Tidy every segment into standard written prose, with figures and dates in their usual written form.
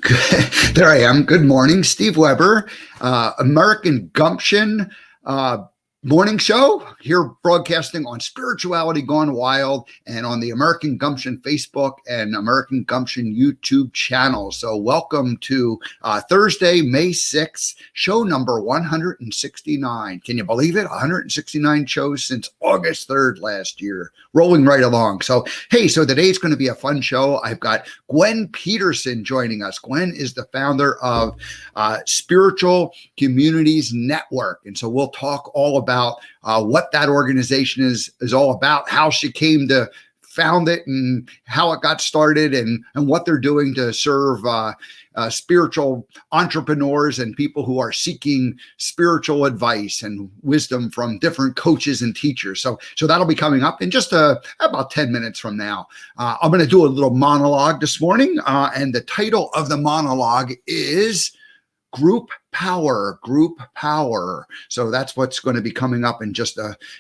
There I am. Good morning, Steve Weber, American Gumption morning show here, broadcasting on Spirituality Gone Wild and on the American Gumption Facebook and American Gumption YouTube channel. So welcome to Thursday, May 6th, show number 169. Can you believe it? 169 shows since August 3rd last year, rolling right along. So, hey, so today's going to be a fun show. I've got Gwen Peterson joining us. Gwen is the founder of Spiritual Communities Network. And so we'll talk all about what that organization is all about, how she came to found it and how it got started, and what they're doing to serve spiritual entrepreneurs and people who are seeking spiritual advice and wisdom from different coaches and teachers. So that'll be coming up in just about 10 minutes from now. I'm going to do a little monologue this morning, and the title of the monologue is Group Power. So that's what's going to be coming up in just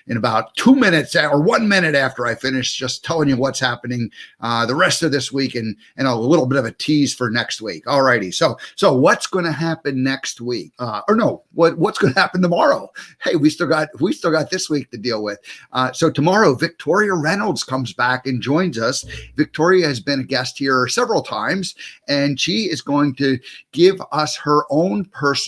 in about 2 minutes or 1 minute after I finish just telling you what's happening the rest of this week, and a little bit of a tease for next week. All righty. So what's going to happen next week? What's going to happen tomorrow? Hey, we still got this week to deal with. So tomorrow, Victoria Reynolds comes back and joins us. Victoria has been a guest here several times, and she is going to give us her own personal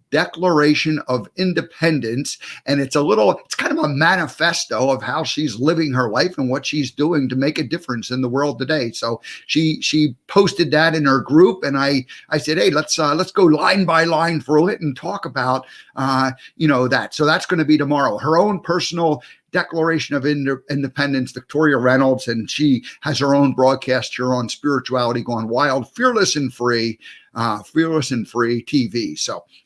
Declaration of Independence. And it's kind of a manifesto of how she's living her life and what she's doing to make a difference in the world today. So she posted that in her group, and I said, hey, let's go line by line through it and talk about that. So that's going to be tomorrow. Her own personal Declaration of Independence, Victoria Reynolds, and she has her own broadcast here on Spirituality Gone Wild, Fearless and Free TV.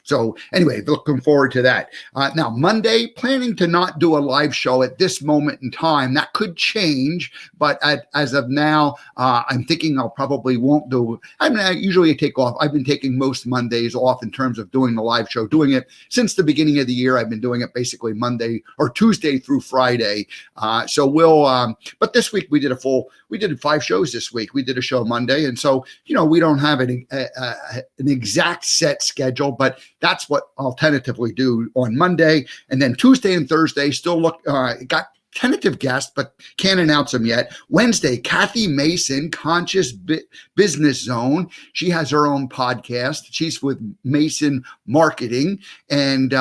So anyway, looking forward to that. Now, Monday, planning to not do a live show at this moment in time. That could change, but as of now, I'm thinking I'll probably won't do. I usually take off. I've been taking most Mondays off in terms of doing the live show, doing it since the beginning of the year. I've been doing it basically Monday or Tuesday through Friday. So we'll, but this week we did 5 shows this week. We did a show Monday. And so, we don't have an exact set schedule, but that's what I'll tentatively do on Monday. And then Tuesday and Thursday still got tentative guests, but can't announce them yet. Wednesday, Kathy Mason, Conscious Business Zone. She has her own podcast. She's with Mason Marketing. And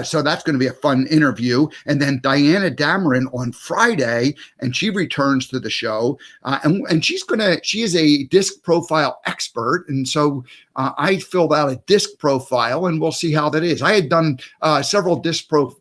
so that's going to be a fun interview. And then Diana Dameron on Friday, and she returns to the show. And she is a disc profile expert. And so I filled out a disc profile, and we'll see how that is. I had done several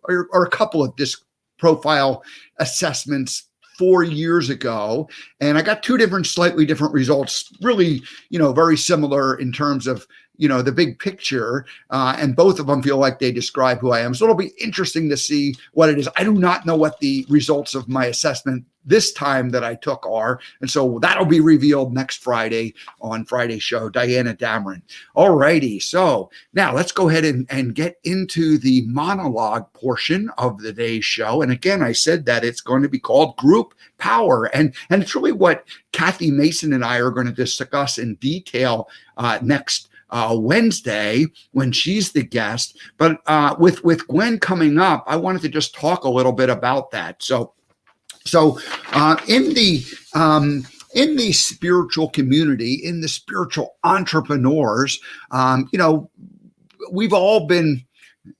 or a couple of disc profile assessments 4 years ago, and I got 2 slightly different results, really, very similar in terms of, the big picture, and both of them feel like they describe who I am. So it'll be interesting to see what it is. I do not know what the results of my assessment this time that I took are. And so that'll be revealed next Friday on Friday's show, Diana Dameron. All righty. So now let's go ahead and get into the monologue portion of the day's show. And again, I said that it's going to be called Group Power. And it's really what Kathy Mason and I are going to discuss in detail next Wednesday when she's the guest. But with Gwen coming up, I wanted to just talk a little bit about that. So in the spiritual community, in the spiritual entrepreneurs, we've all been,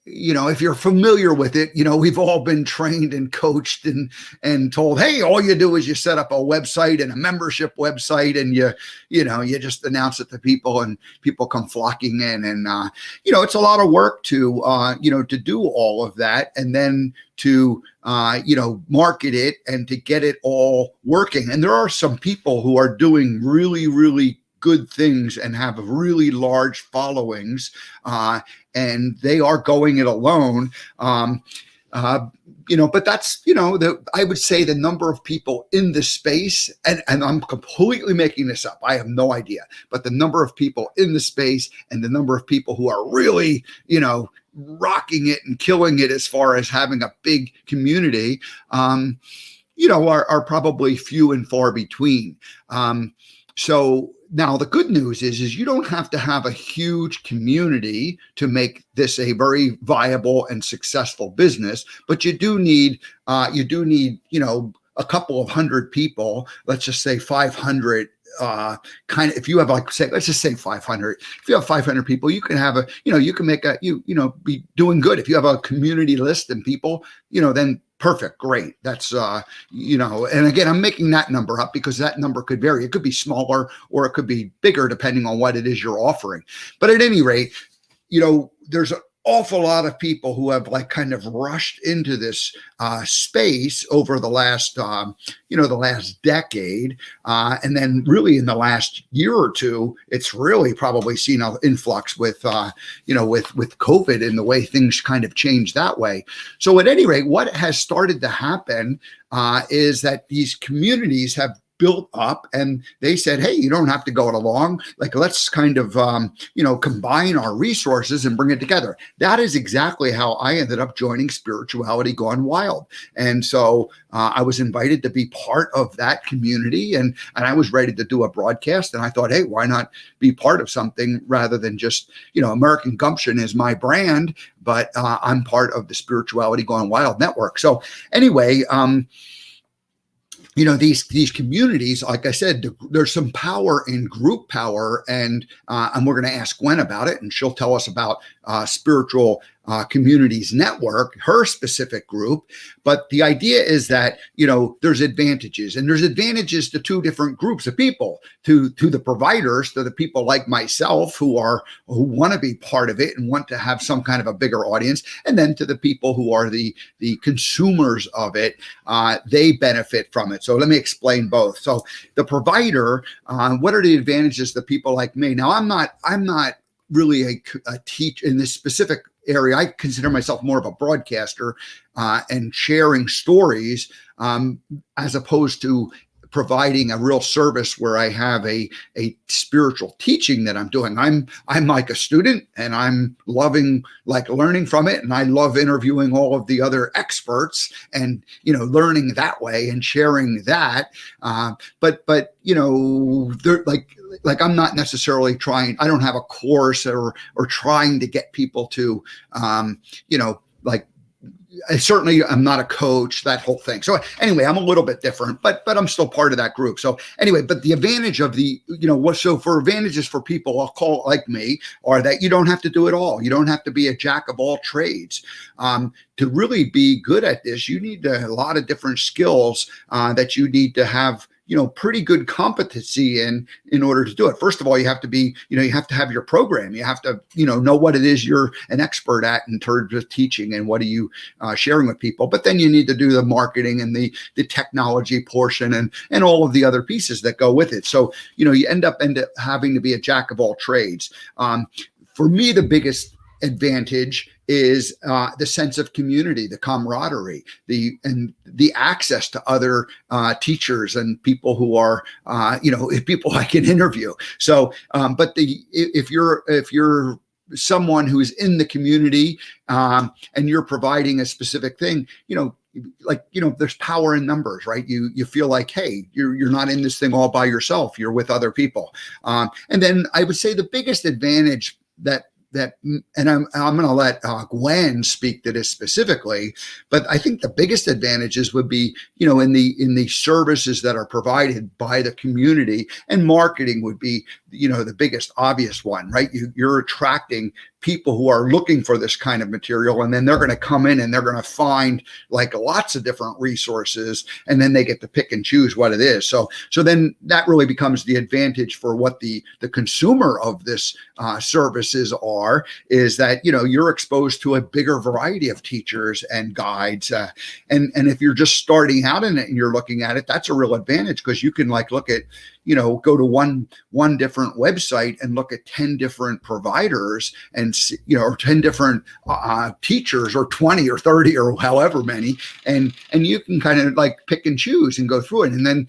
if you're familiar with it, we've all been trained and coached and told, hey, all you do is you set up a website and a membership website, and you just announce it to people, and people come flocking in. And, it's a lot of work to do all of that, and then to, market it and to get it all working. And there are some people who are doing really, really good things and have really large followings, and they are going it alone. But that's, I would say the number of people in the space, and I'm completely making this up, I have no idea, but the number of people in the space and the number of people who are really, rocking it and killing it as far as having a big community, are probably few and far between. So Now, the good news is you don't have to have a huge community to make this a very viable and successful business, but you do need, a couple of hundred people. Let's just say 500. If you have let's just say 500. If you have 500 people, you can have you can make be doing good. If you have a community list and people, then perfect, great. That's, and again, I'm making that number up because that number could vary. It could be smaller or it could be bigger depending on what it is you're offering. But at any rate, there's an awful lot of people who have kind of rushed into this space over the last, the last decade. And then really in the last year or two, it's really probably seen an influx with COVID and the way things kind of changed that way. So at any rate, what has started to happen is that these communities have built up and they said, hey, you don't have to go it along. Let's kind of, combine our resources and bring it together. That is exactly how I ended up joining Spirituality Gone Wild. And so I was invited to be part of that community and I was ready to do a broadcast. And I thought, hey, why not be part of something rather than just, American Gumption is my brand, but I'm part of the Spirituality Gone Wild network. So anyway, these communities, like I said, there's some power in group power, and we're going to ask Gwen about it, and she'll tell us about Spiritual Communities Network, her specific group. But the idea is that, there's advantages, and there's advantages to two different groups of people, to the providers, to the people like myself who want to be part of it and want to have some kind of a bigger audience, and then to the people who are the consumers of it. They benefit from it. So let me explain both. So the provider, what are the advantages to people like me? Now, I'm not really a teacher in this specific area. I consider myself more of a broadcaster and sharing stories as opposed to providing a real service where I have a spiritual teaching that I'm doing. I'm like a student and I'm loving learning from it. And I love interviewing all of the other experts and, learning that way and sharing that. But they're I'm not necessarily trying, I don't have a course or trying to get people to, certainly I'm not a coach, that whole thing. So anyway, I'm a little bit different, but I'm still part of that group. So anyway, but the advantage of for advantages for people, I'll call it like me, are that you don't have to do it all. You don't have to be a jack of all trades. To really be good at this, you need a lot of different skills that you need to have pretty good competency in order to do it. First of all, you have to be, you have to have your program. You have to, know what it is you're an expert at in terms of teaching and what are you sharing with people. But then you need to do the marketing and the technology portion and all of the other pieces that go with it. So, you end up having to be a jack of all trades. For me, the biggest advantage is the sense of community, the camaraderie, the access to other teachers and people who are, people I can interview. So, but if you're someone who is in the community and you're providing a specific thing, there's power in numbers, right? You feel like, hey, you're not in this thing all by yourself. You're with other people. And then I would say the biggest advantage and I'm going to let Gwen speak to this specifically, but I think the biggest advantages would be, in the services that are provided by the community, and marketing would be, the biggest obvious one, right? You're attracting people who are looking for this kind of material, and then they're going to come in and they're going to find lots of different resources, and then they get to pick and choose what it is. So then that really becomes the advantage for what the consumer of this services is that, you're exposed to a bigger variety of teachers and guides. And if you're just starting out in it and you're looking at it, that's a real advantage because you can look at, go to one different website and look at 10 different providers and, or 10 different teachers or 20 or 30 or however many. And you can kind of pick and choose and go through it. And then,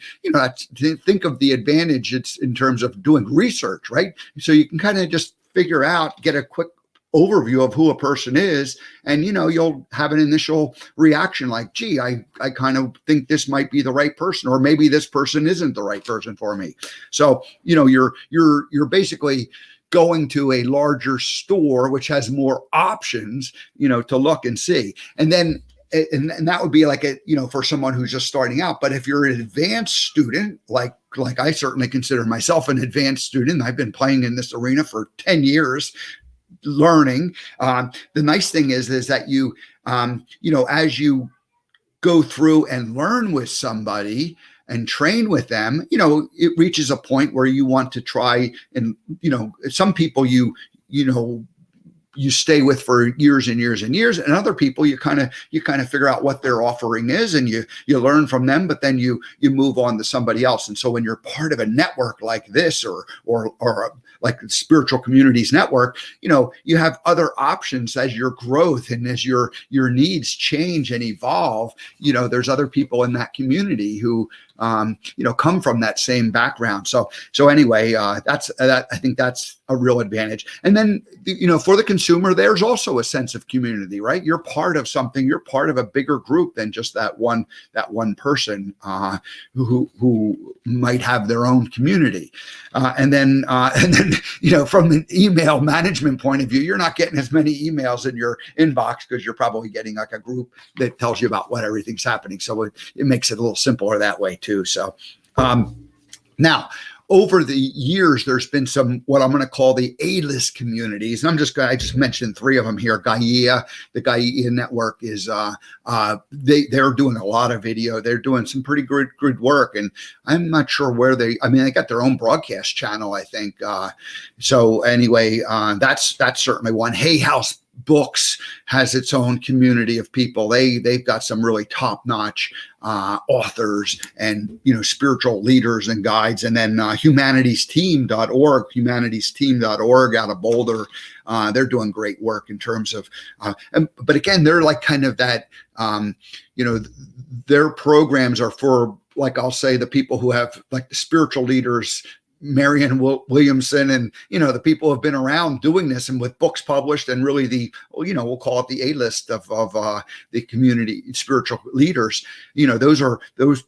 think of the advantage it's in terms of doing research, right? So you can kind of just figure out, get a quick overview of who a person is, and you'll have an initial reaction like, gee, I kind of think this might be the right person, or maybe this person isn't the right person for me. So you're basically going to a larger store which has more options to look and see. And then and that would be like for someone who's just starting out. But if you're an advanced student, like I certainly consider myself an advanced student, I've been playing in this arena for 10 years, learning. The nice thing is that you as you go through and learn with somebody and train with them, it reaches a point where you want to try, and some people you stay with for years and years and years, and other people you kind of figure out what their offering is, and you learn from them, but then you move on to somebody else. And so when you're part of a network like this, or like the Spiritual Communities Network, you have other options as your growth and as your needs change and evolve. There's other people in that community who come from that same background. So anyway, that's I think that's a real advantage. And then for the consumer, there's also a sense of community, right? You're part of something. You're part of a bigger group than just that one person who might have their own community. And then from an email management point of view, you're not getting as many emails in your inbox because you're probably getting like a group that tells you about what everything's happening. So it makes it a little simpler that way too. So now, over the years, there's been some what I'm going to call the A-list communities. And I just mentioned three of them here. Gaia, the Gaia network is they're doing a lot of video. They're doing some pretty good work. And I'm not sure where they got their own broadcast channel, I think. So anyway, that's certainly one. Hay House Books has its own community of people. They've got some really top-notch authors and spiritual leaders and guides. And then humanitiesteam.org out of Boulder, they're doing great work in terms of but again, they're like kind of that their programs are for, like, I'll say, the people who have, like, the spiritual leaders, Marianne Williamson, and the people who have been around doing this and with books published, and really we'll call it the A-list of the community spiritual leaders. Those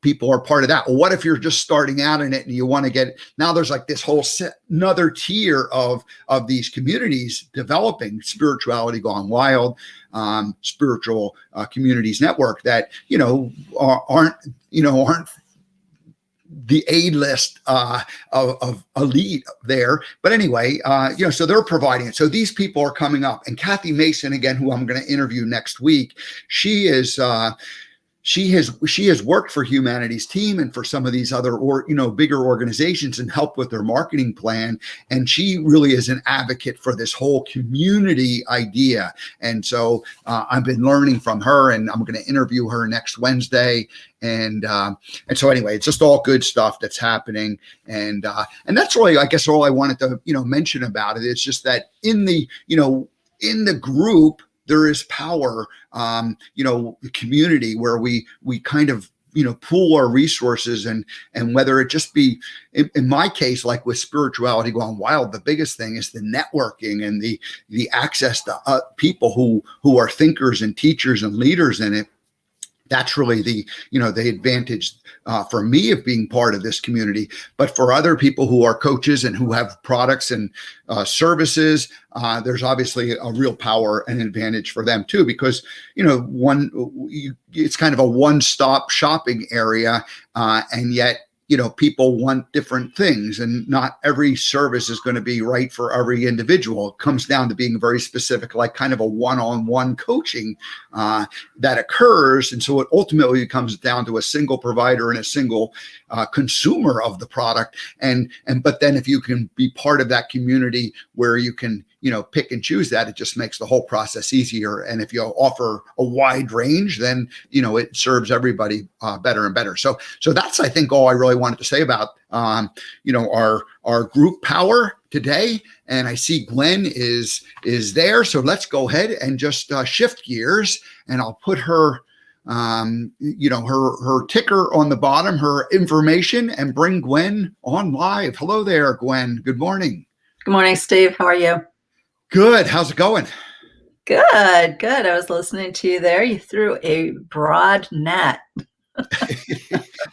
people are part of that. Well, what if you're just starting out in it and you want to get, now there's like this whole another tier of these communities developing, Spirituality Gone Wild, Spiritual Communities Network, that aren't the A-list of elite there. But anyway, so they're providing it. So these people are coming up. And Kathy Mason, again, who I'm going to interview next week, she has worked for Humanities Team and for some of these other bigger organizations and helped with their marketing plan. And she really is an advocate for this whole community idea. And so I've been learning from her, and I'm going to interview her next Wednesday. And so anyway, it's just all good stuff that's happening. And that's really, I guess, all I wanted to, mention about it. It's just that in the group, there is power, the community where we kind of, pool our resources, and whether it just be, in my case, like with Spirituality Gone Wild, the biggest thing is the networking and the access to people who are thinkers and teachers and leaders in it. That's really the advantage for me of being part of this community. But for other people who are coaches and who have products and services, there's obviously a real power and advantage for them too, because it's kind of a one-stop shopping area, and yet people want different things, and not every service is going to be right for every individual. It comes down to being very specific, like kind of a one-on-one coaching that occurs. And so it ultimately comes down to a single provider and a single consumer of the product. But then if you can be part of that community where you can, pick and choose that, it just makes the whole process easier. And if you offer a wide range, then, it serves everybody better and better. So that's, I think, all I really wanted to say about, our group power today. And I see Gwen is there. So let's go ahead and just shift gears, and I'll put her, her ticker on the bottom, her information, and bring Gwen on live. Hello there, Gwen. Good morning. Good morning, Steve. How are you? Good. How's it going? Good, good. I was listening to you there. You threw a broad net.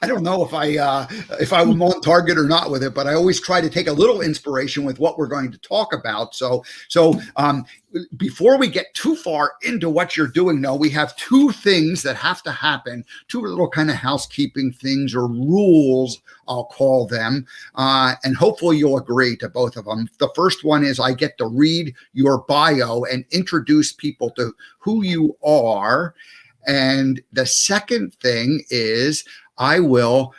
I don't know if I'm on target or not with it, but I always try to take a little inspiration with what we're going to talk about. So before we get too far into what you're doing, though, we have two things that have to happen, two little kind of housekeeping things or rules, I'll call them, and hopefully you'll agree to both of them. The first one is I get to read your bio and introduce people to who you are. And the second thing is I will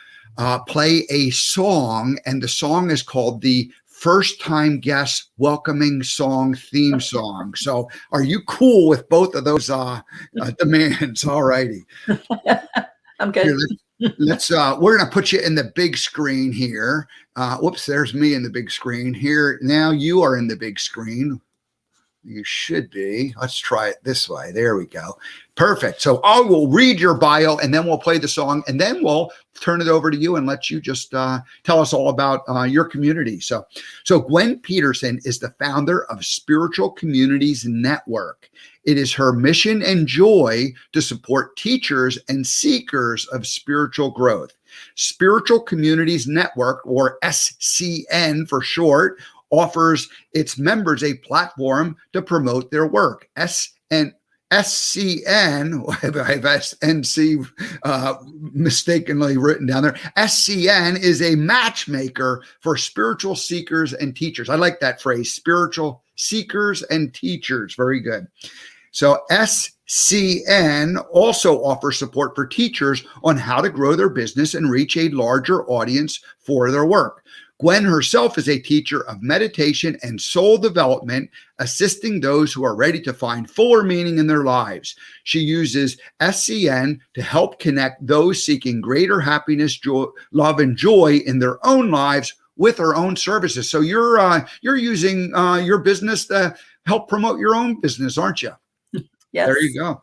play a song, and the song is called the First Time Guest Welcoming Song Theme Song. So are you cool with both of those demands? All righty. I'm good. Here, we're going to put you in the big screen here. Whoops, there's me in the big screen here. Now you are in the big screen. You should be. Let's try it this way. There we go. Perfect. So I will read your bio and then we'll play the song and then we'll turn it over to you and let you just tell us all about your community. So Gwen Peterson is the founder of Spiritual Communities Network. It is her mission and joy to support teachers and seekers of spiritual growth. Spiritual Communities Network, or SCN for short, offers its members a platform to promote their work. SCN, I have SNC mistakenly written down there. SCN is a matchmaker for spiritual seekers and teachers. I like that phrase, spiritual seekers and teachers. Very good. So SCN also offers support for teachers on how to grow their business and reach a larger audience for their work. Gwen herself is a teacher of meditation and soul development, assisting those who are ready to find fuller meaning in their lives. She uses SCN to help connect those seeking greater happiness, joy, love, and joy in their own lives with her own services. So you're using your business to help promote your own business, aren't you? Yes. There you go.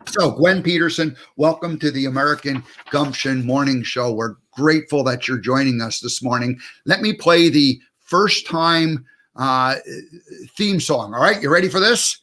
So Gwen Peterson, welcome to the American Gumption Morning Show. We're grateful that you're joining us this morning. Let me play the First Time theme song. All right, you ready for this?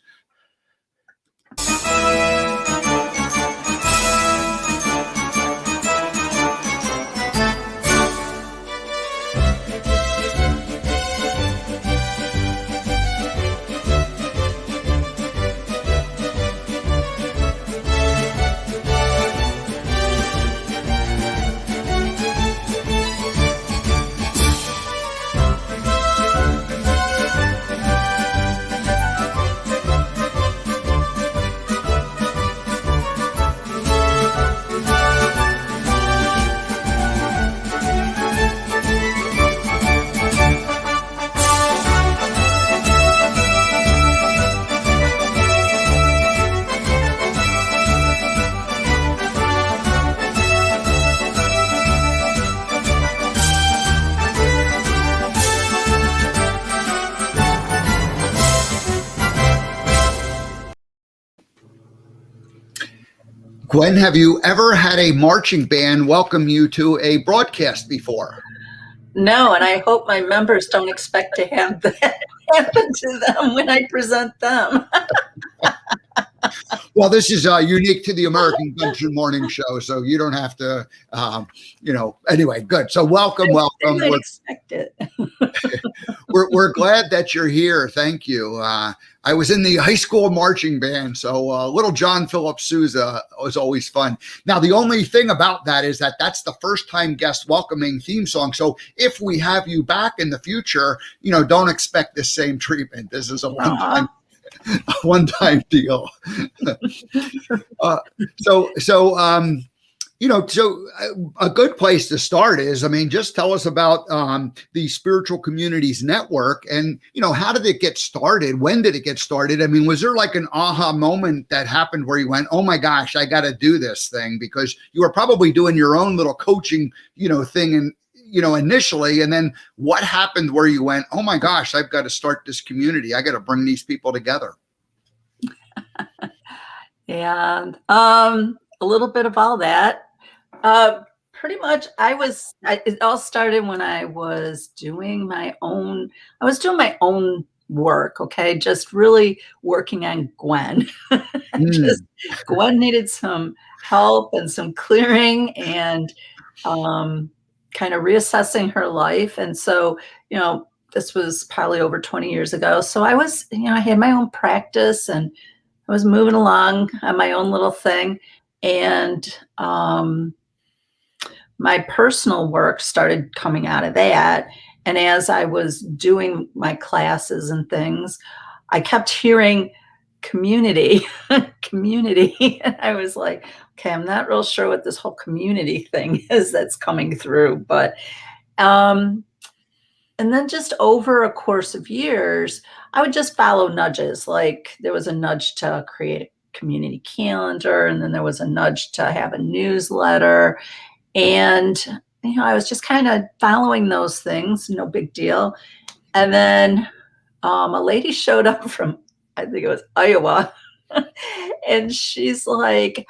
Gwen, have you ever had a marching band welcome you to a broadcast before? No, and I hope my members don't expect to have that happen to them when I present them. Well, this is unique to the American Gumption Morning Show, so you don't have to, anyway, good. So welcome. They might expect it. We're glad that you're here. Thank you. I was in the high school marching band, so little John Philip Sousa was always fun. Now, the only thing about that is that that's the first time guest welcoming theme song. So if we have you back in the future, don't expect the same treatment. This is a one-time deal. So a good place to start is, just tell us about the Spiritual Communities Network and, how did it get started? When did it get started? Was there like an aha moment that happened where you went, oh my gosh, I got to do this thing? Because you were probably doing your own little coaching, thing and, initially, and then what happened where you went, oh my gosh, I've got to start this community. I got to bring these people together. Yeah, a little bit of all that. Pretty much it all started when I was doing my own work. Okay. Just really working on Gwen. Just Mm. Gwen needed some help and some clearing and kind of reassessing her life. And so, this was probably over 20 years ago. So I was, I had my own practice and I was moving along on my own little thing. And my personal work started coming out of that. And as I was doing my classes and things, I kept hearing community, community. And I was like, okay, I'm not real sure what this whole community thing is that's coming through. But, and then just over a course of years, I would just follow nudges. Like there was a nudge to create a community calendar, and then there was a nudge to have a newsletter. And, I was just kind of following those things, no big deal. And then a lady showed up from, I think it was Iowa, and she's like,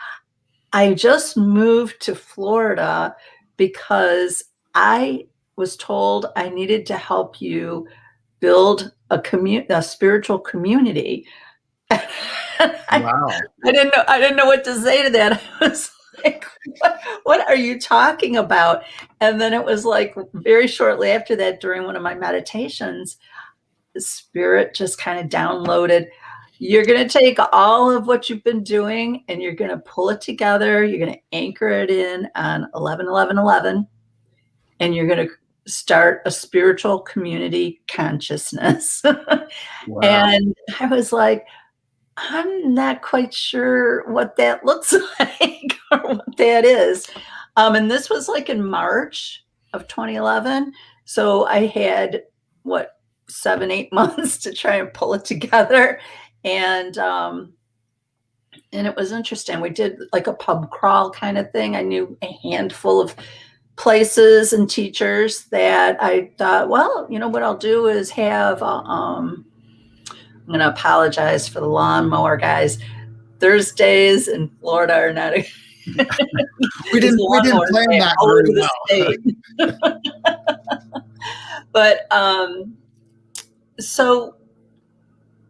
I just moved to Florida because I was told I needed to help you build a spiritual community. I, Wow. I didn't know what to say to that. I was like, what are you talking about? And then it was like very shortly after that, during one of my meditations, the spirit just kind of downloaded. You're going to take all of what you've been doing and you're going to pull it together. You're going to anchor it in on 11 and you're going to start a spiritual community consciousness. Wow. And I was like, I'm not quite sure what that looks like or what that is. And this was like in March of 2011. So I had what, 7, 8 months to try and pull it together. And it was interesting. We did like a pub crawl kind of thing. I knew a handful of places and teachers that I thought, well, what I'll do is have I'm going to apologize for the lawnmower guys. Thursdays in Florida are not a We these didn't lawnmowers plan that all very over the well. state. But so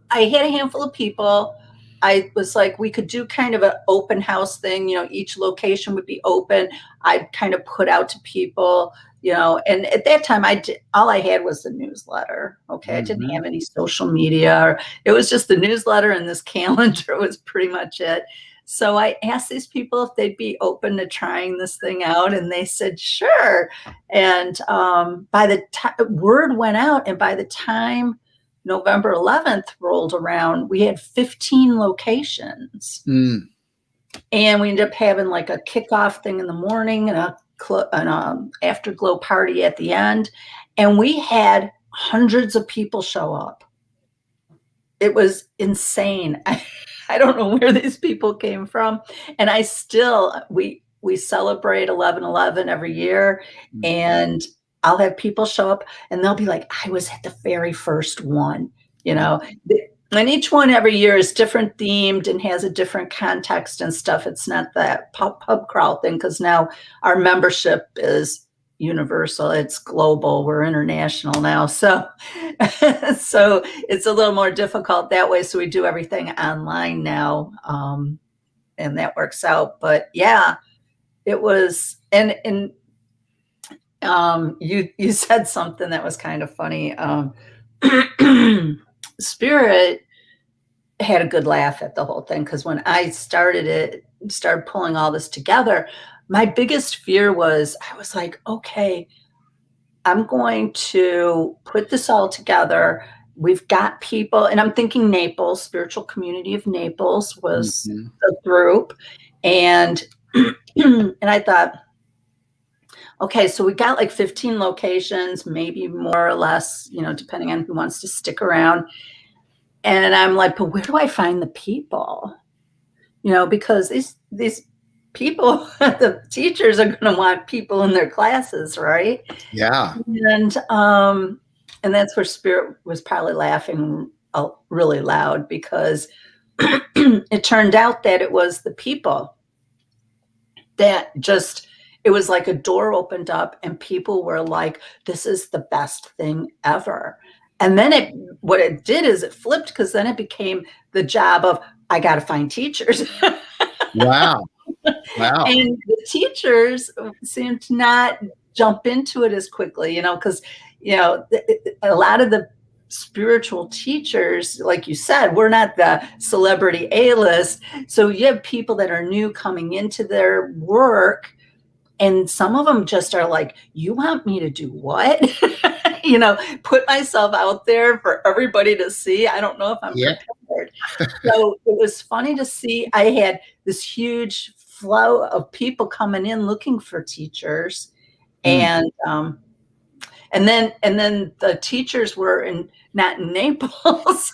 I had a handful of people. I was like, we could do kind of an open house thing. Each location would be open. I'd kind of put out to people, and at that time all I had was the newsletter. Okay. I didn't have any social media. It was just the newsletter and this calendar was pretty much it. So I asked these people if they'd be open to trying this thing out, and they said, sure. And by the time word went out, and by the time November 11th rolled around, we had 15 locations. Mm. And we ended up having like a kickoff thing in the morning and an afterglow party at the end. And we had hundreds of people show up. It was insane. I don't know where these people came from. And we celebrate 11/11 every year. And I'll have people show up and they'll be like, I was at the very first one, and each one every year is different themed and has a different context and stuff. It's not that pub crawl thing, because now our membership is universal. It's global. We're international now. So, so it's a little more difficult that way. So we do everything online now. And that works out. But yeah, it was, and you said something that was kind of funny. Spirit had a good laugh at the whole thing, because when I started pulling all this together, my biggest fear was, I was like, okay, I'm going to put this all together. We've got people, and I'm thinking Naples, Spiritual Community of Naples was the group. And and I thought, okay, so we got like 15 locations, maybe more or less, depending on who wants to stick around. And I'm like, but where do I find the people? Because these people, the teachers are going to want people in their classes, right? Yeah. And that's where Spirit was probably laughing really loud, because it turned out that it was the people that it was like a door opened up and people were like, this is the best thing ever. And then what it did is it flipped, because then it became the job of, I got to find teachers. Wow. Wow. And the teachers seem to not jump into it as quickly, because, a lot of the spiritual teachers, like you said, we're not the celebrity A-list. So you have people that are new coming into their work, and some of them just are like, you want me to do what? Put myself out there for everybody to see. I don't know if I'm Yeah. prepared. So it was funny to see. I had this huge flow of people coming in looking for teachers. Mm. And then the teachers were not in Naples.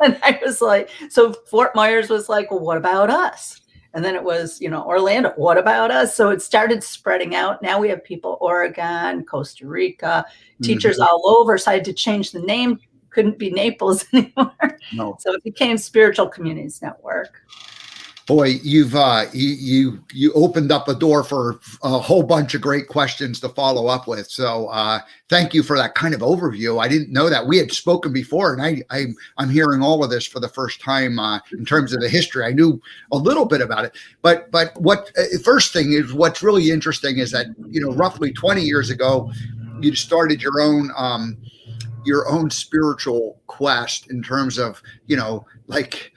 And I was like, so Fort Myers was like, well, what about us? And then it was, Orlando, what about us? So it started spreading out. Now we have people, Oregon, Costa Rica, teachers all over. So I had to change the name. Couldn't be Naples anymore. No. So it became Spiritual Communities Network. Boy, you've you opened up a door for a whole bunch of great questions to follow up with. So thank you for that kind of overview. I didn't know that. We had spoken before, and I'm hearing all of this for the first time in terms of the history. I knew a little bit about it, but what first thing is, what's really interesting is that roughly 20 years ago, you started your own spiritual quest in terms of like,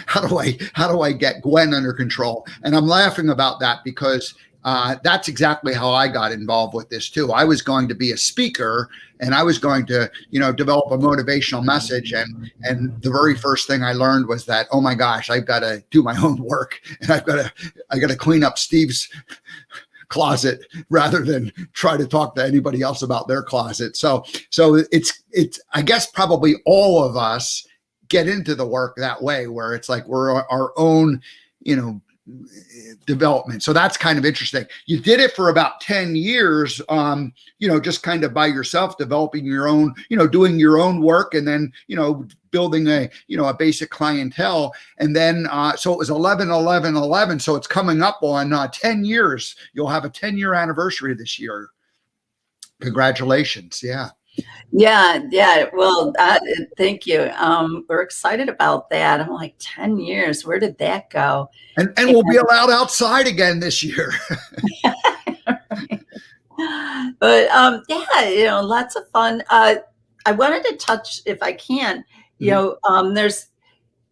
how do I get Gwen under control? And I'm laughing about that because that's exactly how I got involved with this too. I was going to be a speaker, and I was going to, develop a motivational message. And the very first thing I learned was that, oh my gosh, I've got to do my own work, and I got to clean up Steve's closet rather than try to talk to anybody else about their closet. So it's I guess probably all of us get into the work that way, where it's like we're our own, development. So that's kind of interesting. You did it for about 10 years, just kind of by yourself, developing your own, doing your own work, and then, building a basic clientele. And then, so it was 11, 11, 11. So it's coming up on 10 years. You'll have a 10-year anniversary this year. Congratulations. Yeah. Yeah. Well, thank you. We're excited about that. I'm like, 10 years. Where did that go? And we'll be allowed outside again this year. But yeah, lots of fun. I wanted to touch, if I can, there's,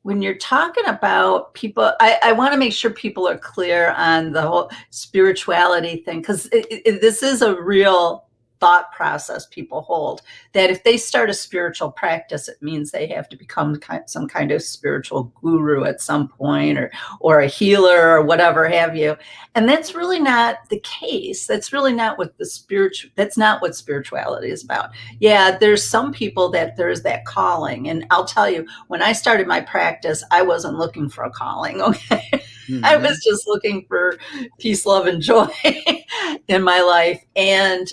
when you're talking about people, I want to make sure people are clear on the whole spirituality thing, because this is a real thought process people hold, that if they start a spiritual practice, it means they have to become some kind of spiritual guru at some point, or a healer, or whatever have you. And that's really not the case. That's really not what that's not what spirituality is about. Yeah, there's some people that there's that calling. And I'll tell you, when I started my practice, I wasn't looking for a calling. Okay. I was just looking for peace, love, and joy in my life. And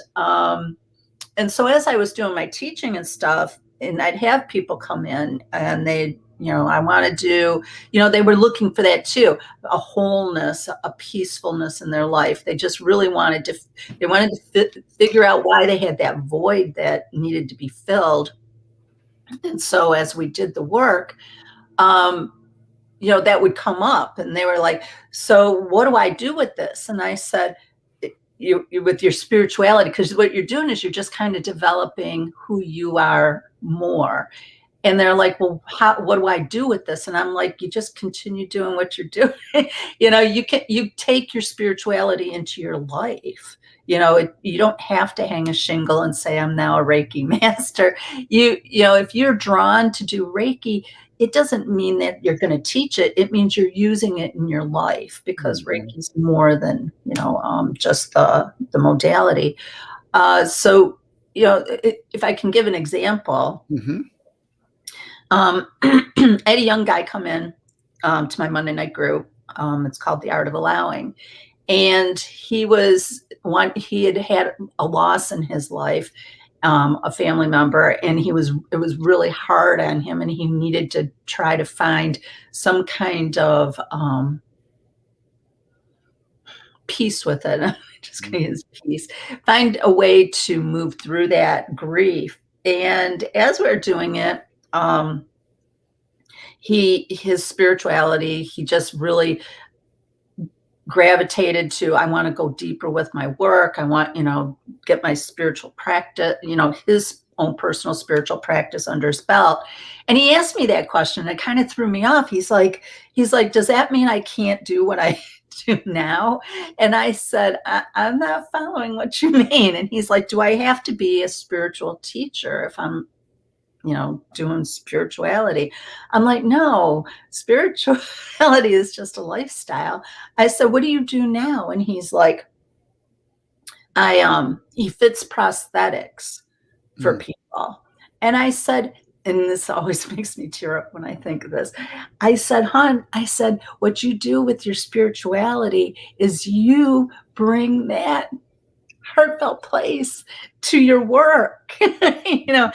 so as I was doing my teaching and stuff, and I'd have people come in, and they'd, I want to do, they were looking for that too, a wholeness, a peacefulness in their life. They just really wanted to figure out why they had that void that needed to be filled. And so as we did the work, that would come up, and they were like, so what do I do with this? And I said, you with your spirituality, because what you're doing is you're just kind of developing who you are more. And they're like, well, what do I do with this? And I'm like, you just continue doing what you're doing. You take your spirituality into your life. You don't have to hang a shingle and say, I'm now a Reiki master. If you're drawn to do Reiki, it doesn't mean that you're going to teach it. It means you're using it in your life, because Reiki is more than, just the modality. So, if I can give an example, I had a young guy come in to my Monday night group. It's called The Art of Allowing. And he had had a loss in his life, a family member, and it was really hard on him, and he needed to try to find some kind of peace with it. I'm just going to use peace. Find a way to move through that grief. And as we're doing it, his spirituality, he just really gravitated to, I want to go deeper with my work. I want, get my spiritual practice, his own personal spiritual practice under his belt. And he asked me that question. It kind of threw me off. He's like, does that mean I can't do what I do now? And I said, I'm not following what you mean. And he's like, do I have to be a spiritual teacher if I'm doing spirituality? I'm like, no, spirituality is just a lifestyle. I said, what do you do now? And he's like, he fits prosthetics for people. And I said, and this always makes me tear up when I think of this. I said, hon, what you do with your spirituality is you bring that heartfelt place to your work. When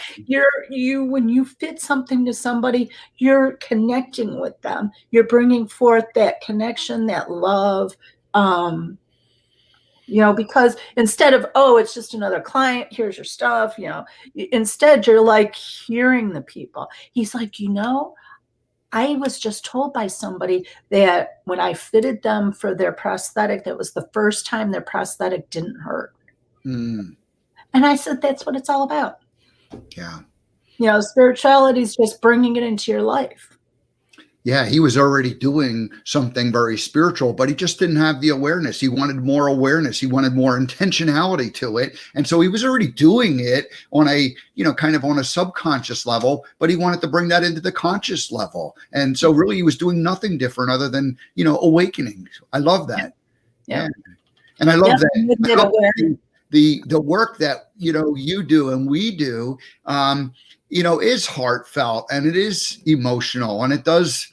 you fit something to somebody, you're connecting with them. You're bringing forth that connection, that love, because instead of, oh, it's just another client, here's your stuff, instead you're like hearing the people. He's like, I was just told by somebody that when I fitted them for their prosthetic, that was the first time their prosthetic didn't hurt. And I said, that's what it's all about. Yeah. Spirituality is just bringing it into your life. Yeah, he was already doing something very spiritual, but he just didn't have the awareness. He wanted more awareness. He wanted more intentionality to it. And so he was already doing it on a, kind of on a subconscious level, but he wanted to bring that into the conscious level. And so really he was doing nothing different other than, awakening. I love that. Yeah. And I love that. The work that, you do and we do, is heartfelt and it is emotional, and it does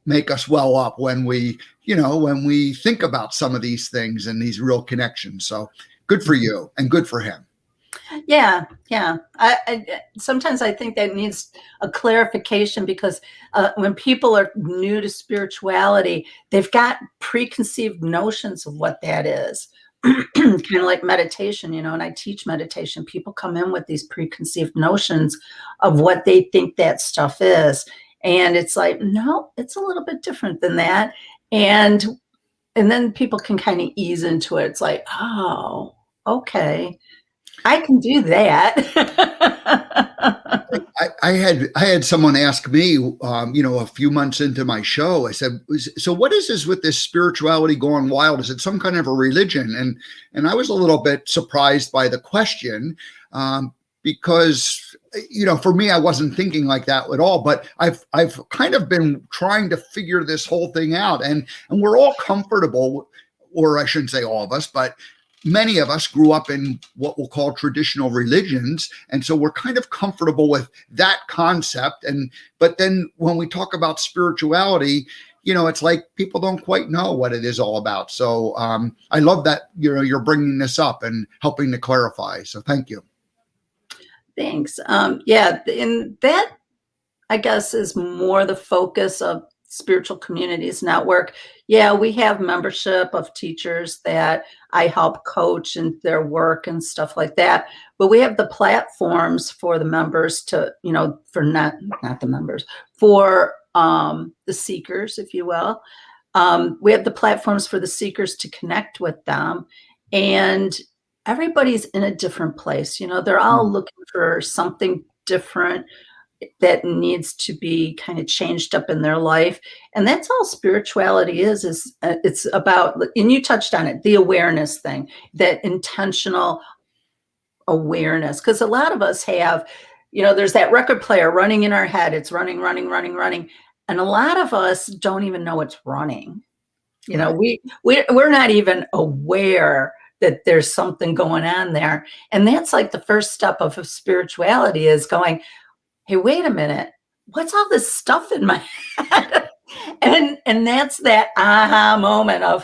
make us well up when we think about some of these things and these real connections. So good for you and good for him. Yeah. I sometimes I think that needs a clarification, because when people are new to spirituality, they've got preconceived notions of what that is. Kind of like meditation, and I teach meditation. People come in with these preconceived notions of what they think that stuff is. And it's like, no, it's a little bit different than that. And then people can kind of ease into it. It's like, oh, okay, I can do that. I had someone ask me, a few months into my show, I said, so what is this with this spirituality going wild? Is it some kind of a religion? And I was a little bit surprised by the question, because, for me, I wasn't thinking like that at all, but I've kind of been trying to figure this whole thing out, and we're all comfortable, or I shouldn't say all of us, but many of us grew up in what we'll call traditional religions. And so we're kind of comfortable with that concept. But then when we talk about spirituality, it's like people don't quite know what it is all about. So I love that, you're bringing this up and helping to clarify. So thank you. Thanks. Yeah. And that, I guess, is more the focus of Spiritual Communities Network. Yeah, we have membership of teachers that I help coach in their work and stuff like that. But we have the platforms for the members to, for not the members, for the seekers, if you will. We have the platforms for the seekers to connect with them. And everybody's in a different place. They're all looking for something different that needs to be kind of changed up in their life. And that's all spirituality is it's about, and you touched on it, the awareness thing, that intentional awareness. Because a lot of us have, there's that record player running in our head. It's running. And a lot of us don't even know it's running. We're not even aware that there's something going on there. And that's like the first step of spirituality, is going, hey, wait a minute, what's all this stuff in my head? And that's that aha moment of,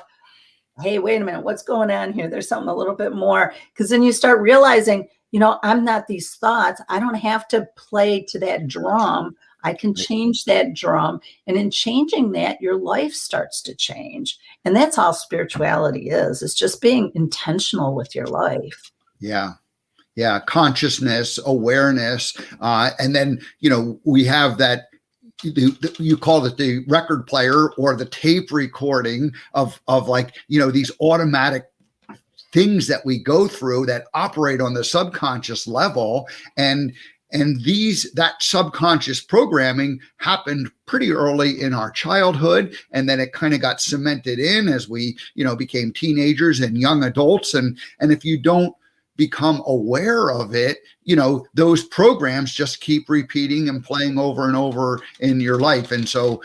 hey, wait a minute, what's going on here? There's something a little bit more. Because then you start realizing, I'm not these thoughts. I don't have to play to that drum. I can change that drum. And in changing that, your life starts to change. And that's all spirituality is. It's just being intentional with your life. Yeah. Yeah, consciousness, awareness, and then we have that. You call it the record player or the tape recording of like these automatic things that we go through that operate on the subconscious level, and that subconscious programming happened pretty early in our childhood, and then it kind of got cemented in as we became teenagers and young adults, and if you don't become aware of it, those programs just keep repeating and playing over and over in your life. And so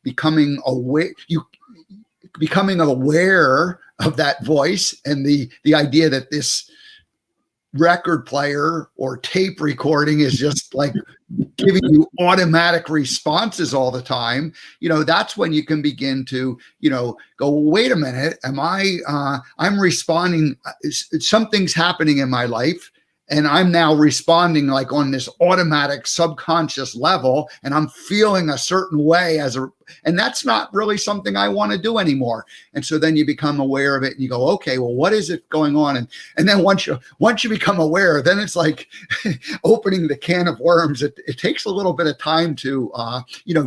becoming aware of that voice, and the idea that this record player or tape recording is just like giving you automatic responses all the time, that's when you can begin to go, wait a minute, I'm responding, something's happening in my life, and I'm now responding like on this automatic subconscious level, and I'm feeling a certain way and that's not really something I want to do anymore. And so then you become aware of it, and you go, okay, well, what is it going on? And then once you become aware, then it's like opening the can of worms. It takes a little bit of time to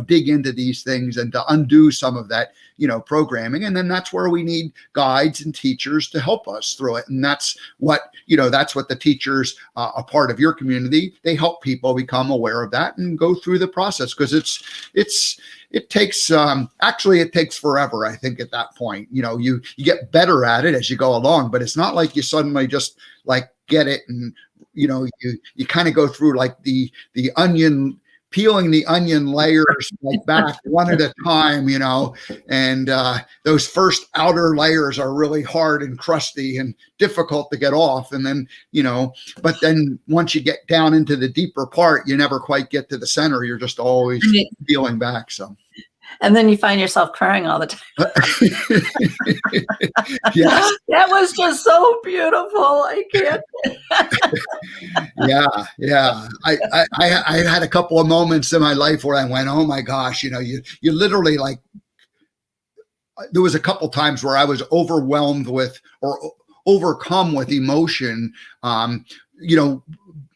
dig into these things and to undo some of that programming. And then that's where we need guides and teachers to help us through it. And that's what the teachers, a part of your community, they help people become aware of that and go through the process, because it takes forever, I think, at that point. You get better at it as you go along, but it's not like you suddenly just like get it, and you kind of go through like the onion, peeling the onion layers like back one at a time, and those first outer layers are really hard and crusty and difficult to get off. And then, but then once you get down into the deeper part, you never quite get to the center. You're just always peeling back. So. And then you find yourself crying all the time. Yes. That was just so beautiful. I can't. Yeah. I had a couple of moments in my life where I went, oh my gosh, you literally, like, there was a couple times where I was overwhelmed with or overcome with emotion,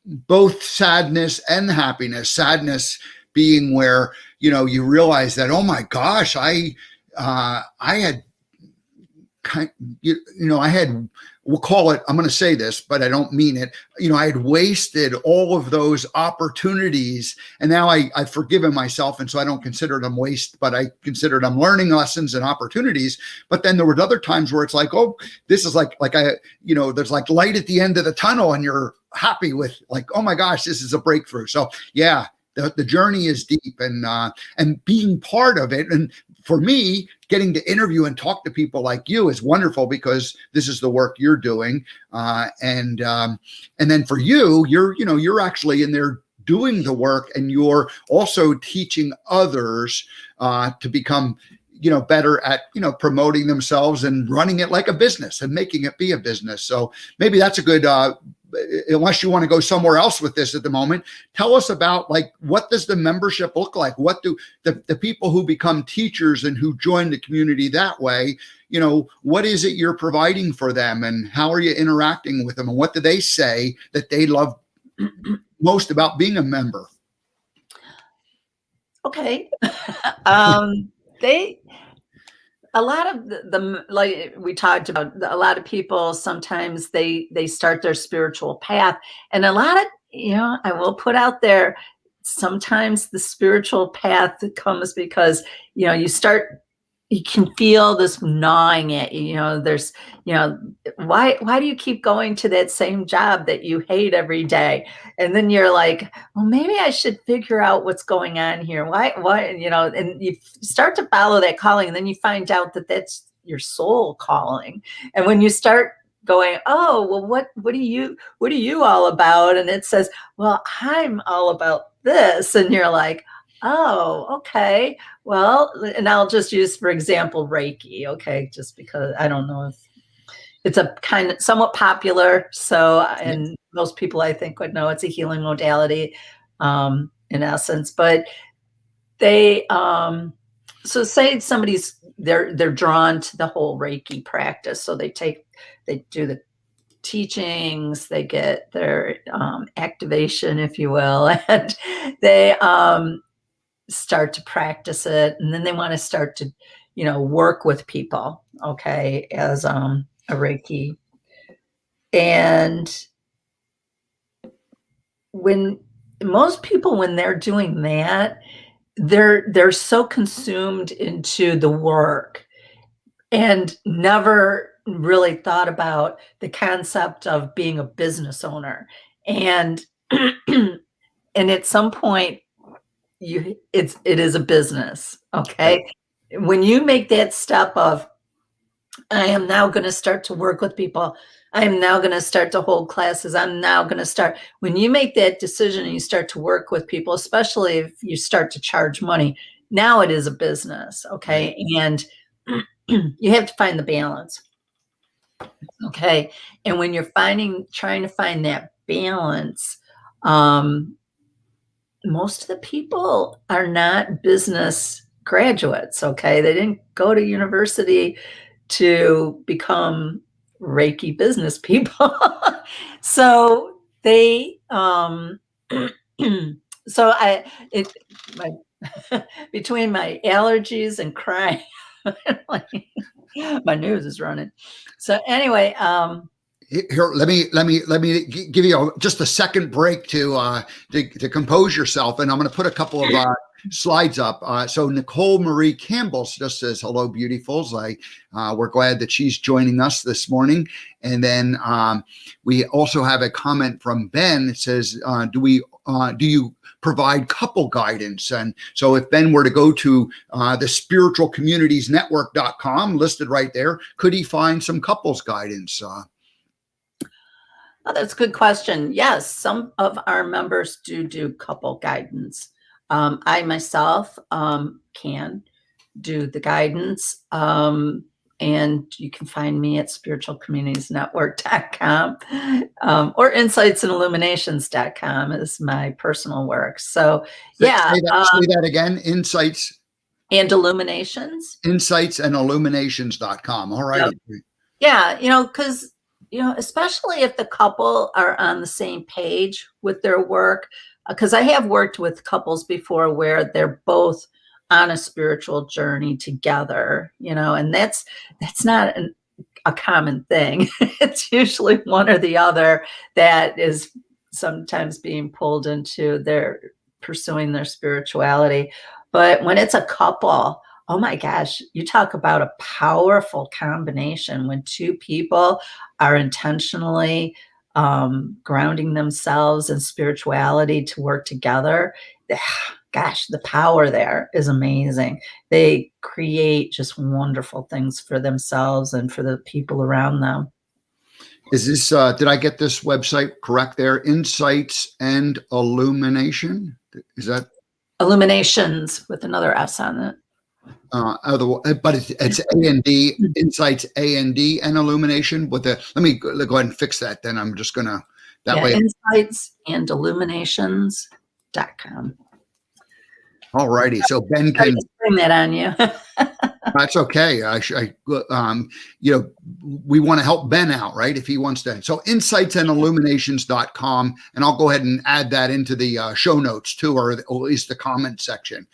both sadness and happiness. Sadness being where you realize that, oh my gosh, I had we'll call it, I'm going to say this, but I don't mean it. I had wasted all of those opportunities, and now I've forgiven myself. And so I don't consider them waste, but I consider them learning lessons and opportunities. But then there were other times where it's like, oh, this is like there's like light at the end of the tunnel, and you're happy with like, oh my gosh, this is a breakthrough. So yeah, the journey is deep, and being part of it. And for me, getting to interview and talk to people like you is wonderful, because this is the work you're doing. And then for you're actually in there doing the work, and you're also teaching others to become better at promoting themselves and running it like a business and making it be a business. So maybe that's a good unless you want to go somewhere else with this at the moment, tell us about, like, what does the membership look like? What do the people who become teachers and who join the community that way, what is it you're providing for them, and how are you interacting with them, and what do they say that they love most about being a member? Okay. A lot of the like we talked about, a lot of people sometimes they start their spiritual path, and a lot of I will put out there, sometimes the spiritual path comes because you can feel this gnawing at you. There's why do you keep going to that same job that you hate every day? And then you're like, well, maybe I should figure out what's going on here. Why and you start to follow that calling, and then you find out that that's your soul calling. And when you start going, oh, well, what are you all about? And it says, well, I'm all about this. And you're like, oh, okay. Well, and I'll just use, for example, Reiki. Okay. Just because I don't know if it's a kind of somewhat popular. So, and most people I think would know it's a healing modality, in essence, but they, so say somebody's, they're drawn to the whole Reiki practice. So they do the teachings, they get their activation, if you will, and they start to practice it, and then they want to start to, work with people, okay, as a Reiki. And when most people, when they're doing that, they're so consumed into the work and never really thought about the concept of being a business owner. And and at some point it is a business, Right. okay? When you make that step of, I am now going to start to work with people. I am now going to start to hold classes. I'm now going to start. When you make that decision and you start to work with people, especially if you start to charge money, now it is a business, okay? And you have to find the balance, okay? And when you're trying to find that balance, most of the people are not business graduates, okay? They didn't go to university to become Reiki business people. So they, so I, it, my, between my allergies and crying, like, my nose is running. So anyway, Here, let me give you just a second break to compose yourself, and I'm going to put a couple of slides up. So Nicole Marie Campbell just says, "Hello, beautifuls." We're glad that she's joining us this morning. And then we also have a comment from Ben. It says, "Do you provide couple guidance?" And so if Ben were to go to the spiritualcommunitiesnetwork.com, listed right there, could he find some couples guidance? Oh, that's a good question. Yes, some of our members do couple guidance. I myself can do the guidance. And you can find me at spiritualcommunitiesnetwork.com or insightsandilluminations.com is my personal work. So yeah. Say that again. Insights and Illuminations. Insightsandilluminations.com. All right. Yep. Yeah, because especially if the couple are on the same page with their work, because I have worked with couples before where they're both on a spiritual journey together, and that's not a common thing. It's usually one or the other that is sometimes being pulled into their pursuing their spirituality. But when it's a couple, oh my gosh, you talk about a powerful combination when two people are intentionally grounding themselves in spirituality to work together. Gosh, the power there is amazing. They create just wonderful things for themselves and for the people around them. Is this, did I get this website correct there? Insights and Illumination? Is that? Illuminations with another S on it. But it's A&D, Insights A&D and Illumination. Let me go ahead and fix that. Then I'm just going to, way. Insightsandilluminations.com. All righty. So Ben can bring that on you. That's okay. We want to help Ben out, right? If he wants to. So insightsandilluminations.com, and I'll go ahead and add that into the show notes too, or at least the comment section.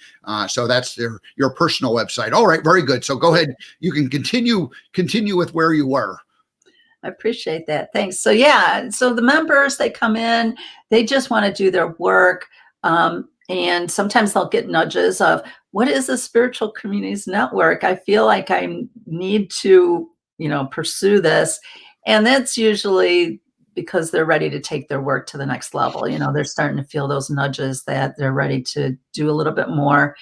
So that's your personal website. All right. Very good. So go ahead. You can continue with where you were. I appreciate that. Thanks. So yeah, so the members, they come in, they just want to do their work. And sometimes they'll get nudges of, what is the Spiritual Communities Network? I feel like I need to, pursue this. And that's usually because they're ready to take their work to the next level. They're starting to feel those nudges that they're ready to do a little bit more.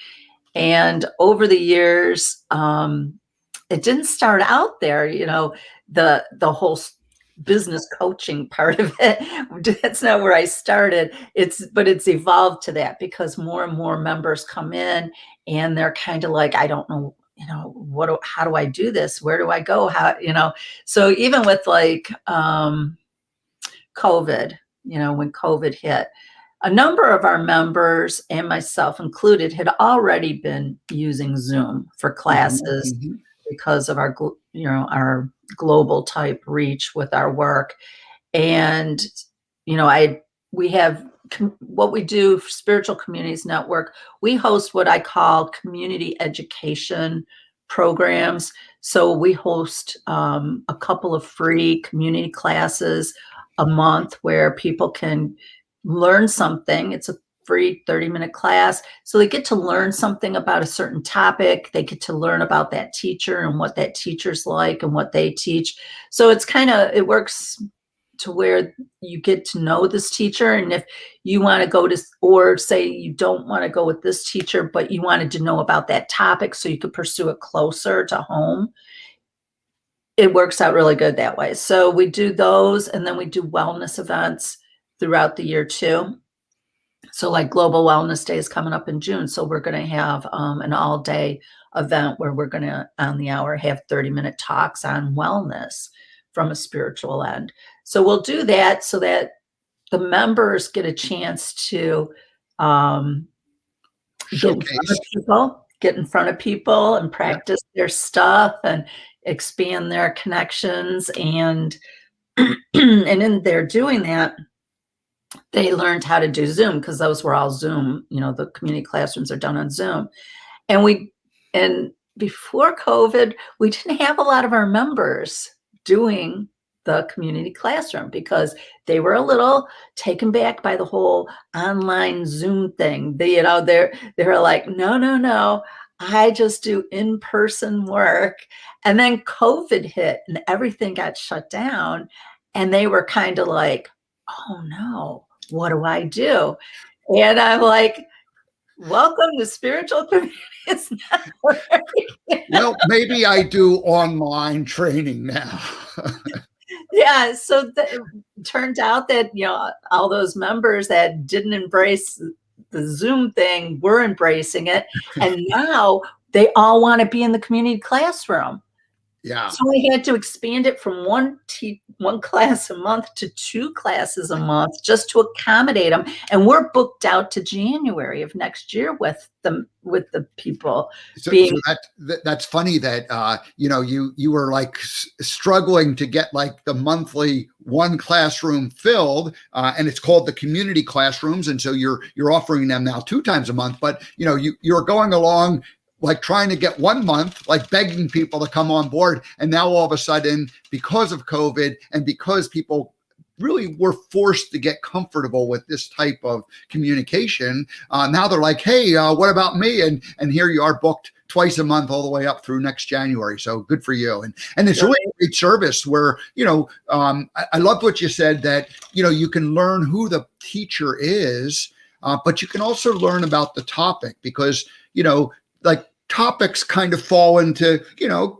And over the years, it didn't start out there, the whole business coaching part of it. That's not where I started. But it's evolved to that because more and more members come in and they're kind of like, I don't know, how do I do this? Where do I go? So even with like COVID, when COVID hit, a number of our members and myself included had already been using Zoom for classes. Mm-hmm. because of our, our global type reach with our work. And, we have what we do, Spiritual Communities Network. We host what I call community education programs. So we host a couple of free community classes a month where people can learn something. It's a free 30-minute class. So they get to learn something about a certain topic. They get to learn about that teacher and what that teacher's like and what they teach. So it works to where you get to know this teacher. And if you want to go to, or say you don't want to go with this teacher, but you wanted to know about that topic so you could pursue it closer to home, it works out really good that way. So we do those, and then we do wellness events throughout the year too. So like Global Wellness Day is coming up in June. So we're going to have an all-day event where we're going to, on the hour, have 30-minute talks on wellness from a spiritual end. So we'll do that so that the members get a chance to get in front of people and practice their stuff and expand their connections. And in there doing that, they learned how to do Zoom, because those were all Zoom. The community classrooms are done on Zoom. And before COVID, we didn't have a lot of our members doing the community classroom because they were a little taken back by the whole online Zoom thing. They were like, no, I just do in-person work. And then COVID hit and everything got shut down. And they were kind of like, oh no, what do I do? And I'm like, welcome to Spiritual Communities Network. Well, maybe I do online training now. Yeah, so it turned out that, all those members that didn't embrace the Zoom thing were embracing it. And now they all want to be in the community classroom. Yeah. So we had to expand it from one class a month to 2 classes a month just to accommodate them. And we're booked out to January of next year with the people. So that's funny that you were like struggling to get like the monthly one classroom filled, and it's called the community classrooms, and so you're offering them now 2 times a month. But you're going along, like trying to get 1 month, like begging people to come on board. And now all of a sudden, because of COVID and because people really were forced to get comfortable with this type of communication, now they're like, hey, what about me? And here you are booked twice a month all the way up through next January. So good for you. And it's really a great service where, I loved what you said that, you can learn who the teacher is, but you can also learn about the topic because, like topics kind of fall into,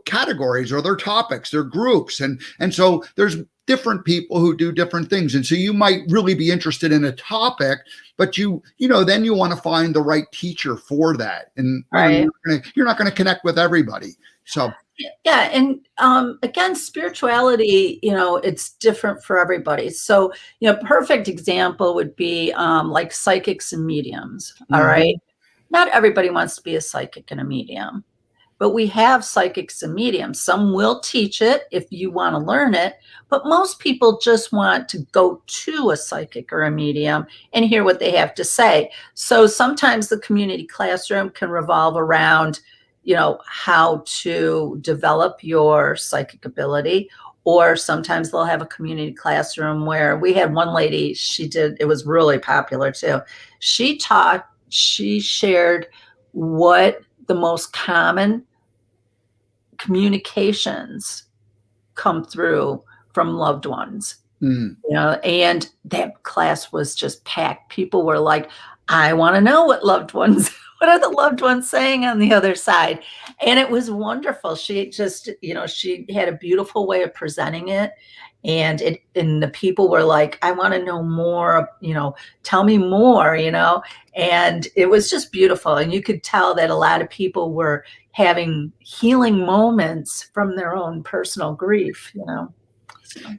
categories, or they're topics, they're groups. And so there's different people who do different things. And so you might really be interested in a topic, but then you want to find the right teacher for that. And right. You're not going to connect with everybody. So yeah. And again, spirituality, it's different for everybody. So, perfect example would be like psychics and mediums. Mm-hmm. All right. Not everybody wants to be a psychic and a medium, but we have psychics and mediums. Some will teach it if you want to learn it, but most people just want to go to a psychic or a medium and hear what they have to say. So sometimes the community classroom can revolve around, how to develop your psychic ability. Or sometimes they'll have a community classroom where we had one lady, it was really popular too. She shared what the most common communications come through from loved ones. And that class was just packed. People were like, I want to know what are the loved ones saying on the other side? And it was wonderful. She just, she had a beautiful way of presenting it. And the people were like, I want to know more, tell me more, and it was just beautiful. And you could tell that a lot of people were having healing moments from their own personal grief, So.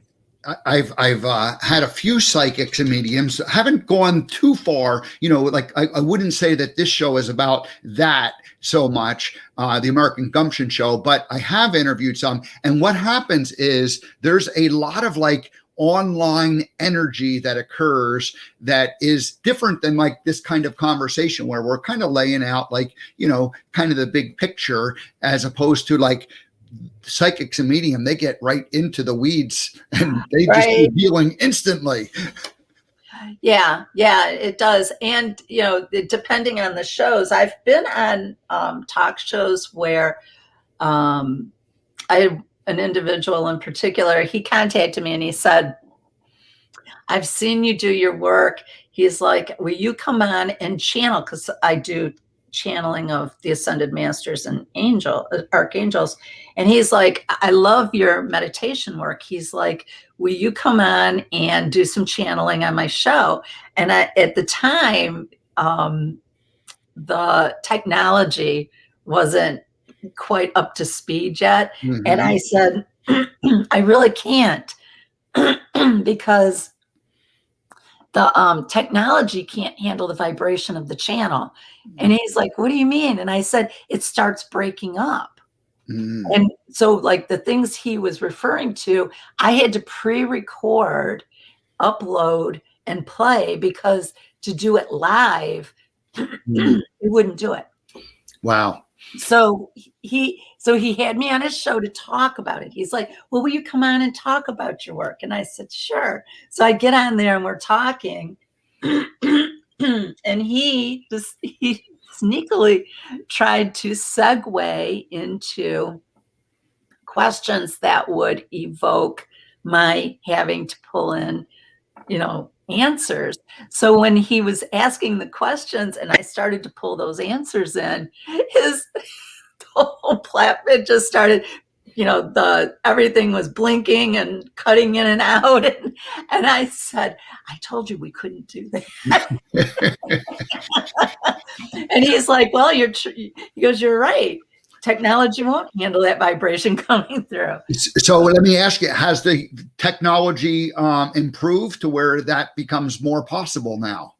I've had a few psychics and mediums. Haven't gone too far. Like I wouldn't say that this show is about that so much, the American Gumption show, but I have interviewed some. And what happens is there's a lot of like online energy that occurs that is different than like this kind of conversation where we're kind of laying out like, kind of the big picture, as opposed to like psychics and medium. They get right into the weeds and they just do healing instantly. Yeah, it does. And, depending on the shows, I've been on talk shows where an individual in particular, he contacted me and he said, I've seen you do your work. He's like, will you come on and channel? Because I do channeling of the ascended masters and archangels. And he's like, I love your meditation work. He's like, will you come on and do some channeling on my show? And at the time, the technology wasn't quite up to speed yet. Mm-hmm. And I said, I really can't because the technology can't handle the vibration of the channel. And he's like, what do you mean? And I said, it starts breaking up. Mm. And so like the things he was referring to, I had to pre-record, upload, and play, because to do it live, he wouldn't do it. Wow. So he had me on his show to talk about it. He's like, well, will you come on and talk about your work? And I said, sure. So I get on there and we're talking and he sneakily tried to segue into questions that would evoke my having to pull in, answers. So when he was asking the questions and I started to pull those answers in, his whole platform just started, everything was blinking and cutting in and out. And I said, I told you we couldn't do that. And he's like, well, he goes, you're right. Technology won't handle that vibration coming through. So let me ask you, has the technology improved to where that becomes more possible now?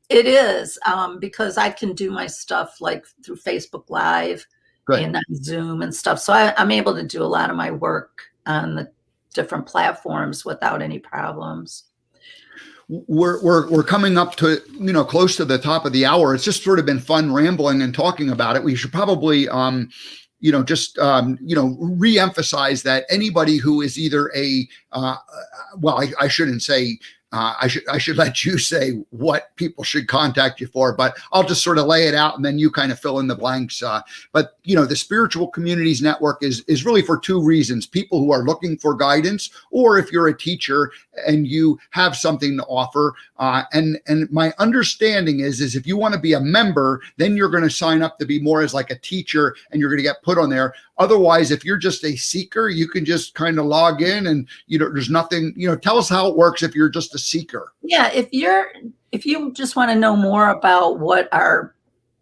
It is, because I can do my stuff like through Facebook Live. Good. And on Zoom and stuff. So I'm able to do a lot of my work on the different platforms without any problems. We're coming up to, close to the top of the hour. It's just sort of been fun rambling and talking about it. We should probably, re-emphasize that anybody who is either I shouldn't say, I should let you say what people should contact you for, but I'll just sort of lay it out and then you kind of fill in the blanks. But the Spiritual Communities Network is really for two reasons: people who are looking for guidance, or if you're a teacher and you have something to offer. And my understanding is if you want to be a member, then you're going to sign up to be more as like a teacher and you're going to get put on there. Otherwise, if you're just a seeker, you can just kind of log in and, there's nothing, tell us how it works if you're just a seeker. Yeah. If you just want to know more about what our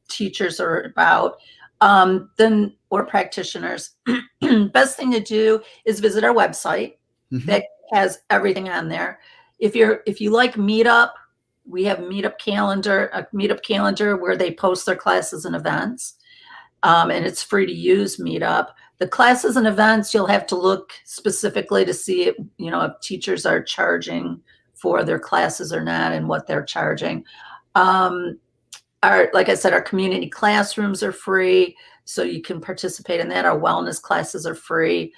teachers are about, then we're practitioners. Best thing to do is visit our website. Mm-hmm. That has everything on there. If you like Meetup, we have a Meetup calendar where they post their classes and events. And it's free to use Meetup. The classes and events, you'll have to look specifically to see if teachers are charging for their classes or not and what they're charging. Like I said, our community classrooms are free, so you can participate in that. Our wellness classes are free.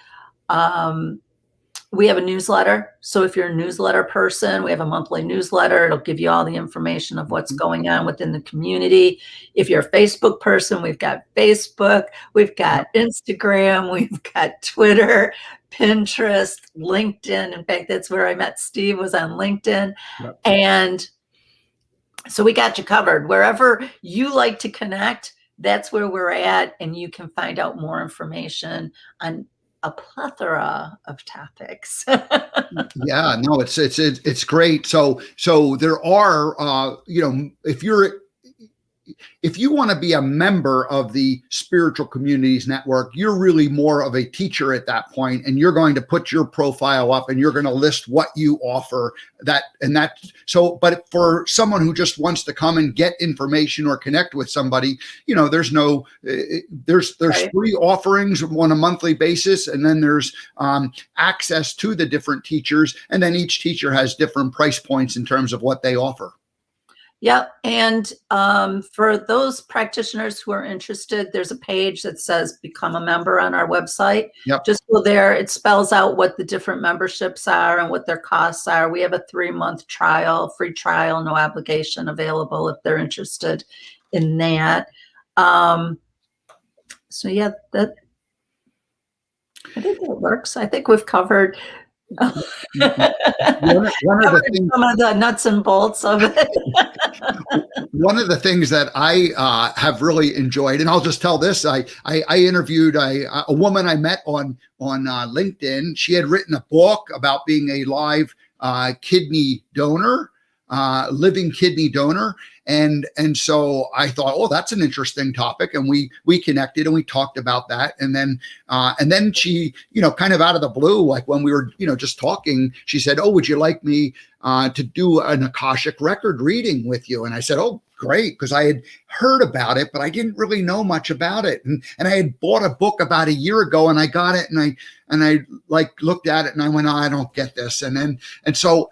We have a newsletter. So if you're a newsletter person, we have a monthly newsletter. It'll give you all the information of what's going on within the community. If you're a Facebook person, we've got Facebook, we've got Instagram, we've got Twitter, Pinterest, LinkedIn. In fact, that's where I met Steve, was on LinkedIn. Yep. And so we got you covered. Wherever you like to connect, that's where we're at. And you can find out more information on a plethora of topics. Yeah, no, it's great. So there are, if you're if you want to be a member of the Spiritual Communities Network, you're really more of a teacher at that point, and you're going to put your profile up and you're going to list what you offer. But for someone who just wants to come and get information or connect with somebody, there's Right. free offerings on a monthly basis, and then there's access to the different teachers, and then each teacher has different price points in terms of what they offer. Yep. And for those practitioners who are interested, there's a page that says become a member on our website. Yep. Just go there. It spells out what the different memberships are and what their costs are. We have a 3-month trial, free trial, no obligation available if they're interested in that. So yeah, I think that works. I think we've covered One of the things, some of the nuts and bolts of it. one of the things that I have really enjoyed, and I'll just tell this: I interviewed a woman I met on LinkedIn. She had written a book about being a live kidney donor, living kidney donor. And so I thought, oh, that's an interesting topic. And we connected and we talked about that. And then she, kind of out of the blue, like when we were, just talking, she said, oh, would you like me to do an Akashic record reading with you? And I said, oh, great. Because I had heard about it, but I didn't really know much about it. And I had bought a book about a year ago and I got it and I like looked at it and I went, oh, I don't get this. And so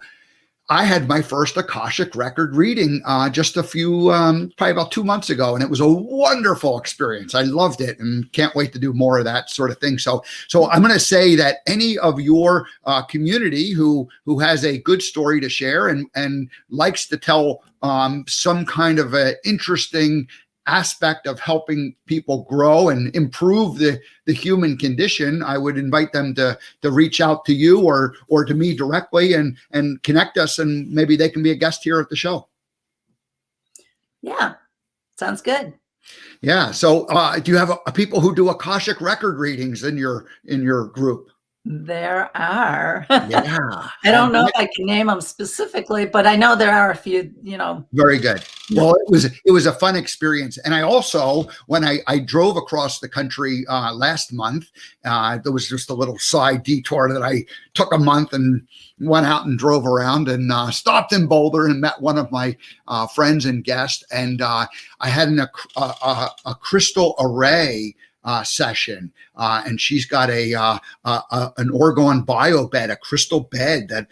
I had my first Akashic record reading just probably about 2 months ago, and it was a wonderful experience. I loved it and can't wait to do more of that sort of thing. So I'm going to say that any of your community who has a good story to share and likes to tell some kind of an interesting aspect of helping people grow and improve the human condition, I would invite them to reach out to you or to me directly and connect us, and maybe they can be a guest here at the show. Yeah, sounds good. Yeah. So do you have people who do Akashic record readings in your group? There are. Yeah. I don't know if I can name them specifically, but I know there are a few, Very good. Well, it was a fun experience. And I also, when I drove across the country last month, there was just a little side detour that I took a month and went out and drove around and stopped in Boulder and met one of my friends and guests. And I had a crystal array session, and she's got an orgone bio bed, a crystal bed that,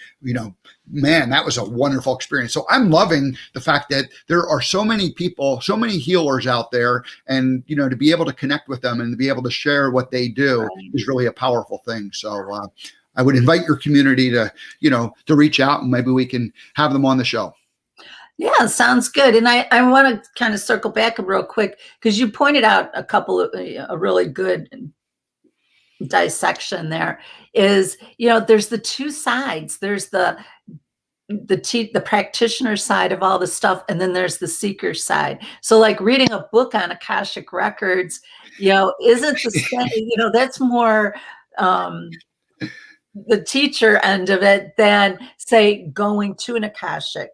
man, that was a wonderful experience. So I'm loving the fact that there are so many people, so many healers out there, and to be able to connect with them and to be able to share what they do is really a powerful thing. So I would invite your community to reach out, and maybe we can have them on the show. Yeah, sounds good. And I want to kind of circle back real quick because you pointed out a really good dissection there is, there's the two sides. There's the practitioner side of all the stuff, and then there's the seeker side. So like reading a book on Akashic records, isn't the same, that's more the teacher end of it than say going to an Akashic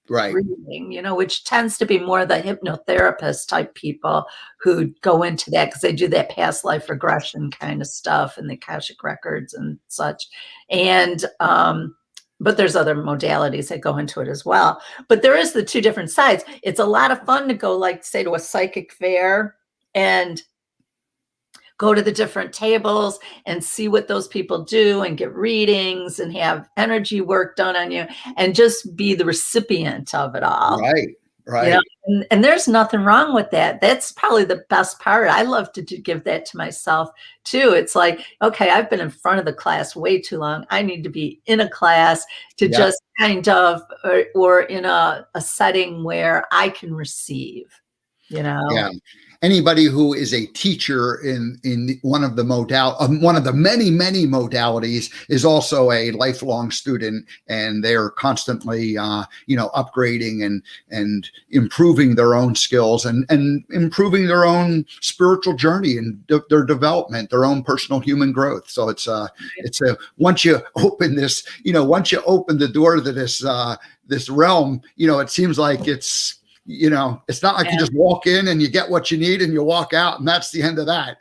reading, which tends to be more the hypnotherapist type people who go into that because they do that past life regression kind of stuff and the Akashic records and such. And but there's other modalities that go into it as well. But there is the two different sides. It's a lot of fun to go, like, say, to a psychic fair and go to the different tables and see what those people do and get readings and have energy work done on you and just be the recipient of it all. Right. And there's nothing wrong with that. That's probably the best part. I love to give that to myself too. It's like, okay, I've been in front of the class way too long. I need to be in a class to just kind of, or in a setting where I can receive, Yeah. Anybody who is a teacher in one of the many modalities is also a lifelong student, and they're constantly upgrading and improving their own skills and improving their own spiritual journey and their development, their own personal human growth. So it's once you open this, once you open the door to this realm, it seems like it's it's not like you just walk in and you get what you need and you walk out and that's the end of that.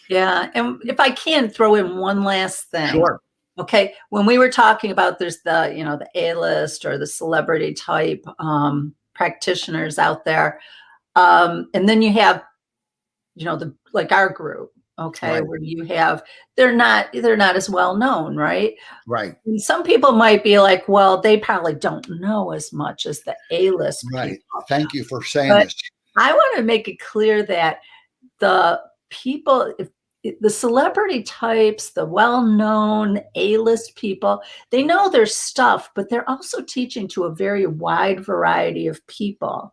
Yeah. And if I can throw in one last thing. Sure. Okay. When we were talking about there's the, the A-list or the celebrity type practitioners out there. And then you have, like our group, okay, Right. where you have, they're not as well known, right? Right. And some people might be like, well, they probably don't know as much as the A-list Right. people. Thank you for saying But this. I want to make it clear that the people, the celebrity types, the well-known A-list people, they know their stuff, but they're also teaching to a very wide variety of people.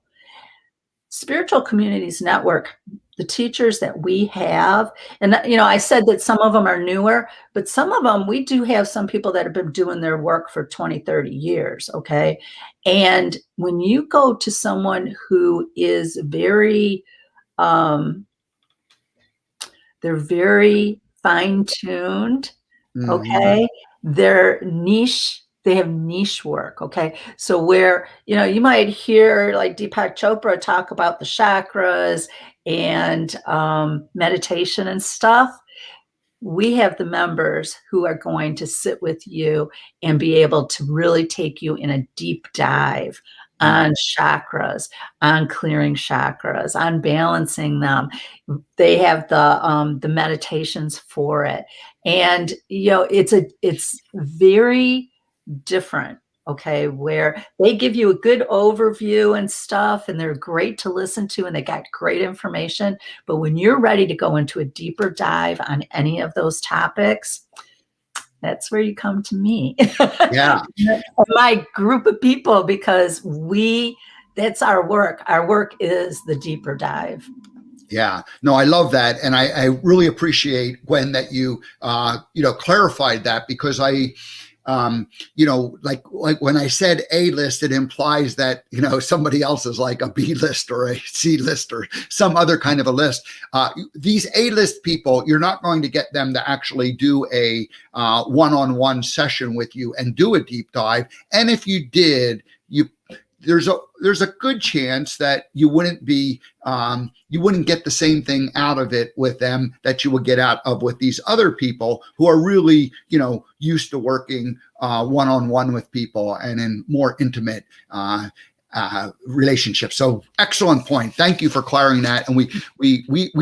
Spiritual Communities Network, the teachers that we have, and I said that some of them are newer, but some of them, we do have some people that have been doing their work for 20, 30 years, okay? And when you go to someone who is very, they're very fine-tuned, okay? They're niche, they have niche work, okay? So where, you might hear like Deepak Chopra talk about the chakras and meditation and stuff. We have the members who are going to sit with you and be able to really take you in a deep dive on chakras, on clearing chakras, on balancing them. They have the meditations for it. And, it's very different, okay, where they give you a good overview and stuff, and they're great to listen to, and they got great information. But when you're ready to go into a deeper dive on any of those topics, that's where you come to me. Yeah. My group of people, because that's our work. Our work is the deeper dive. Yeah, no, I love that. And I really appreciate, Gwen, that you, clarified that, because like when I said A-list, it implies that, somebody else is like a B-list or a C-list or some other kind of a list. These A-list people, you're not going to get them to actually do a one-on-one session with you and do a deep dive. And if you did, there's a good chance that you wouldn't get the same thing out of it with them that you would get out of with these other people who are really, used to working one-on-one with people and in more intimate relationships. So excellent point. Thank you for clarifying that. And we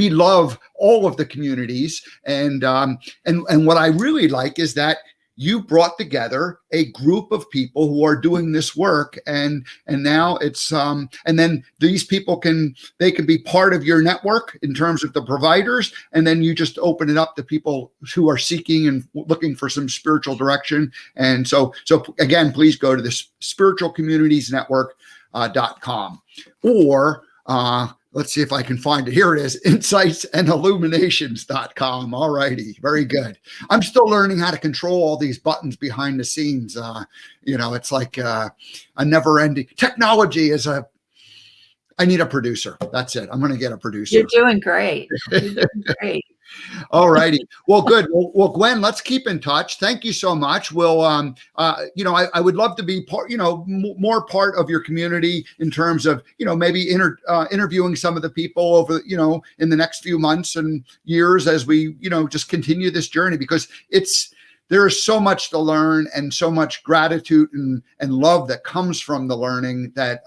love all of the communities. And what I really like is that you brought together a group of people who are doing this work, and now it's and then these people can be part of your network in terms of the providers, and then you just open it up to people who are seeking and looking for some spiritual direction. And so again, please go to the spiritualcommunitiesnetwork.com or let's see if I can find it. Here it is, insightsandilluminations.com. All righty. Very good. I'm still learning how to control all these buttons behind the scenes. It's like a never ending technology I need a producer. That's it. I'm going to get a producer. You're doing great. You're doing great. All righty. Well, good. Well, Gwen, let's keep in touch. Thank you so much. We'll, I would love to be part, more part of your community in terms of, maybe interviewing some of the people over, in the next few months and years as we, just continue this journey, because there is so much to learn and so much gratitude and love that comes from the learning that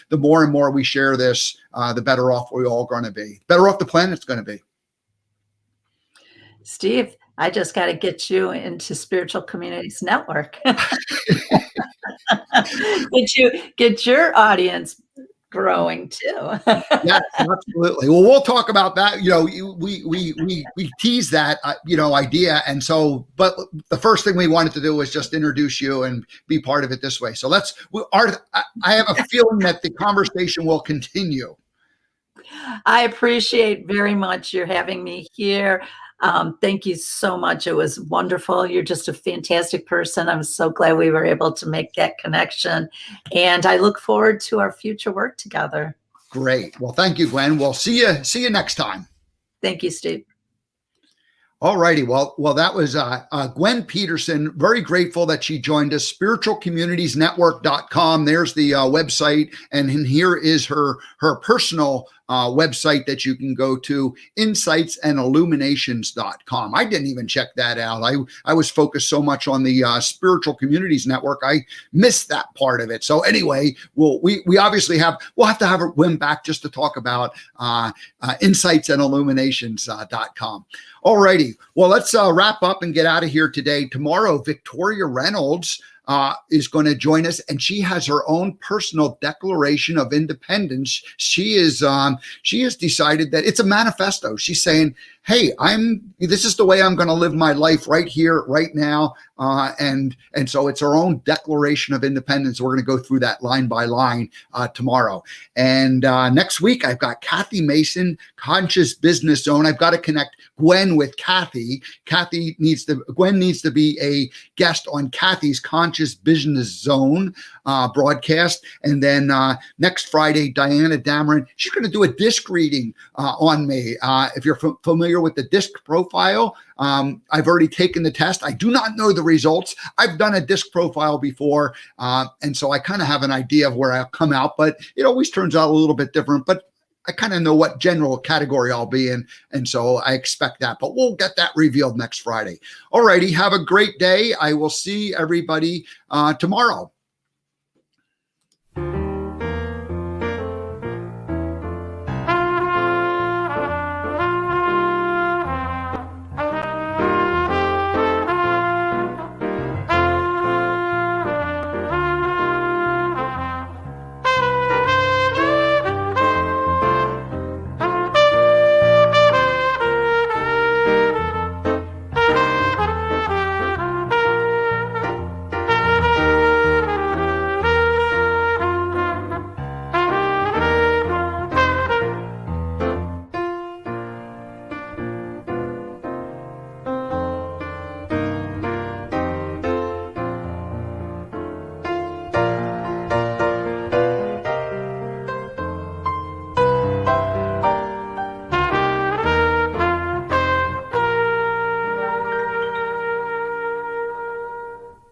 the more and more we share this, the better off we're all going to be. Better off the planet's going to be. Steve, I just got to get you into Spiritual Communities Network. Get your audience growing too. Yes, absolutely. Well, we'll talk about that. We tease that idea, and so. But the first thing we wanted to do was just introduce you and be part of it this way. So I have a feeling that the conversation will continue. I appreciate very much your having me here. Thank you so much. It was wonderful. You're just a fantastic person. I'm so glad we were able to make that connection. And I look forward to our future work together. Great. Well, thank you, Gwen. We'll see you next time. Thank you, Steve. All righty. Well, that was Gwen Peterson. Very grateful that she joined us. Spiritualcommunitiesnetwork.com. There's the website, and here is her personal website that you can go to, insightsandilluminations.com. I didn't even check that out. I was focused so much on the Spiritual Communities Network, I missed that part of it. So anyway, we obviously we'll have to have Gwen back just to talk about insightsandilluminations.com. All righty. Well, let's wrap up and get out of here today. Tomorrow, Victoria Reynolds is going to join us, and she has her own personal Declaration of Independence. She has decided that it's a manifesto. She's saying, hey, this is the way I'm going to live my life right here, right now. And so it's our own Declaration of Independence. We're going to go through that line by line tomorrow. And next week, I've got Kathy Mason, Conscious Business Zone. I've got to connect Gwen with Kathy. Gwen needs to be a guest on Kathy's Conscious Business Zone broadcast. And then next Friday, Diana Dameron, she's going to do a disc reading on me. If you're familiar with the disc profile, I've already taken the test. I do not know the results. I've done a disc profile before, and so I kind of have an idea of where I'll come out, but it always turns out a little bit different. But I kind of know what general category I'll be in, and so I expect that. But we'll get that revealed next Friday. All righty, have a great day. I will see everybody tomorrow.